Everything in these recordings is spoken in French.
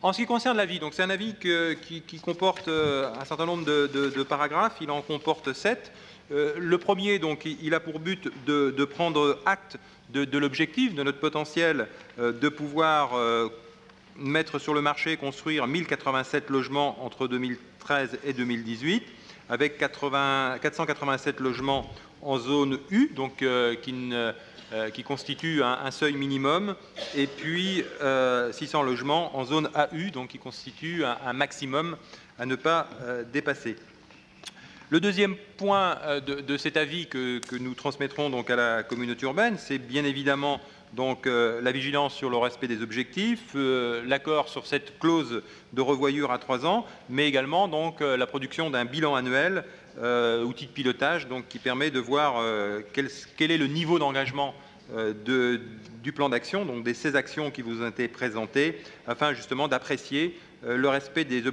En ce qui concerne l'avis, donc c'est un avis qui comporte un certain nombre de paragraphes. Il en comporte 7. Le premier, donc, il a pour but de prendre acte de l'objectif, de notre potentiel de pouvoir mettre sur le marché, construire 1087 logements entre 2013 et 2018, avec 487 logements en zone U, donc qui constitue un seuil minimum, et puis 600 logements en zone AU, donc qui constitue un maximum à ne pas dépasser. Le deuxième point de cet avis que nous transmettrons donc à la communauté urbaine, c'est bien évidemment donc la vigilance sur le respect des objectifs, l'accord sur cette clause de revoyure à 3 ans, mais également donc la production d'un bilan annuel, outil de pilotage, donc qui permet de voir quel est le niveau d'engagement du plan d'action, donc des 16 actions qui vous ont été présentées, afin justement d'apprécier le respect des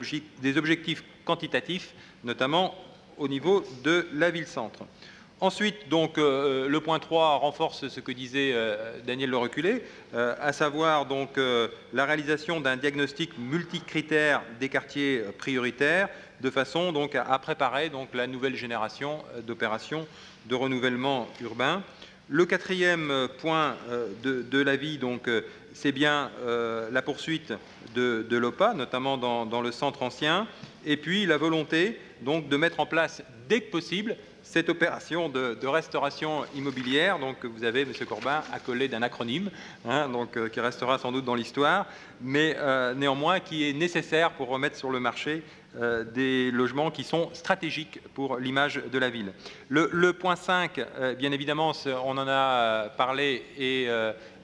objectifs quantitatifs, notamment au niveau de la ville-centre. Ensuite, donc, le point 3 renforce ce que disait Daniel Le Reculé, à savoir donc la réalisation d'un diagnostic multicritère des quartiers prioritaires, de façon donc à préparer donc la nouvelle génération d'opérations de renouvellement urbain. Le quatrième point de l'avis, donc, c'est bien la poursuite de l'OPA, notamment dans le centre ancien, et puis la volonté donc de mettre en place dès que possible cette opération de restauration immobilière, donc que vous avez, M. Corbin, accolé d'un acronyme, hein, donc, qui restera sans doute dans l'histoire, mais néanmoins qui est nécessaire pour remettre sur le marché des logements qui sont stratégiques pour l'image de la ville. Le point 5, bien évidemment, on en a parlé et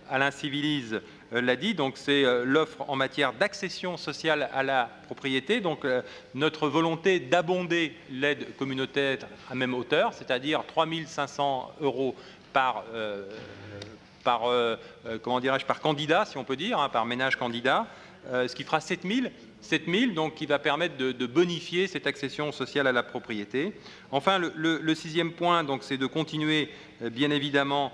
Alain Civilise l'a dit, donc c'est l'offre en matière d'accession sociale à la propriété, donc notre volonté d'abonder l'aide communautaire à même hauteur, c'est-à-dire 3 500 € par candidat, si on peut dire, hein, par ménage candidat, ce qui fera 7 000, donc qui va permettre de bonifier cette accession sociale à la propriété. Enfin, le sixième point, donc, c'est de continuer, bien évidemment,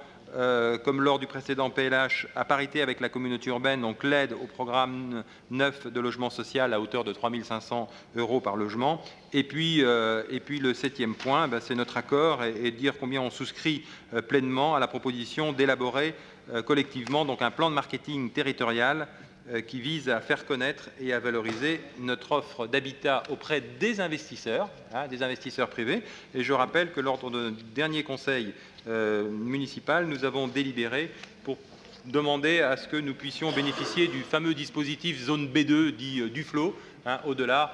comme lors du précédent PLH, à parité avec la communauté urbaine, donc l'aide au programme 9 de logement social à hauteur de 3 500 € par logement. Et puis le septième point, c'est notre accord et dire combien on souscrit pleinement à la proposition d'élaborer collectivement donc un plan de marketing territorial qui vise à faire connaître et à valoriser notre offre d'habitat auprès des investisseurs privés. Et je rappelle que lors de notre dernier conseil municipal, nous avons délibéré pour demander à ce que nous puissions bénéficier du fameux dispositif zone B2 dit Duflot, hein, au-delà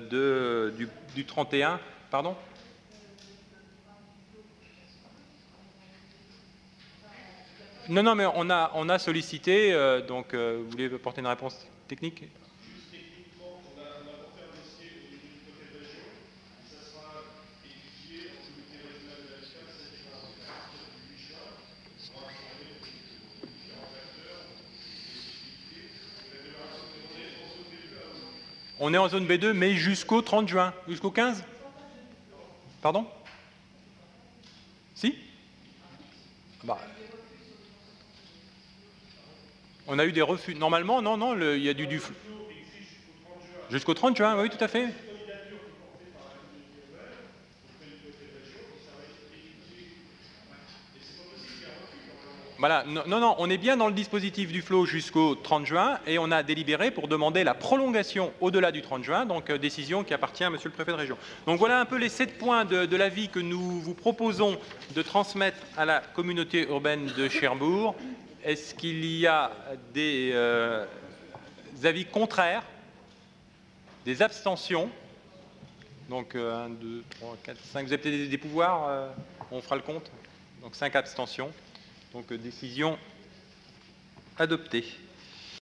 du 31, pardon ? Non, mais on a sollicité, donc vous voulez apporter une réponse technique ? Juste techniquement, on a porté un dossier au niveau du côté de région, et ça sera étudié en comité régional de l'habitat, ça sera à partir du 8 juin, on sera informé aux différents acteurs, des possibilités, et la démarration demandée en zone B2 à vous. On est en zone B2, mais jusqu'au 30 juin, jusqu'au 15 ? Pardon ? Si ? Bah. On a eu des refus. Normalement, non, il y a du flou. Jusqu'au 30 juin, oui, tout à fait. Voilà, non, on est bien dans le dispositif du flot jusqu'au 30 juin et on a délibéré pour demander la prolongation au-delà du 30 juin, donc décision qui appartient à Monsieur le Préfet de région. Donc voilà un peu les 7 points de l'avis que nous vous proposons de transmettre à la communauté urbaine de Cherbourg. Est-ce qu'il y a des avis contraires, des abstentions? Donc 1, 2, 3, 4, 5, vous avez peut-être des pouvoirs, on fera le compte. Donc 5 abstentions. Donc décision adoptée.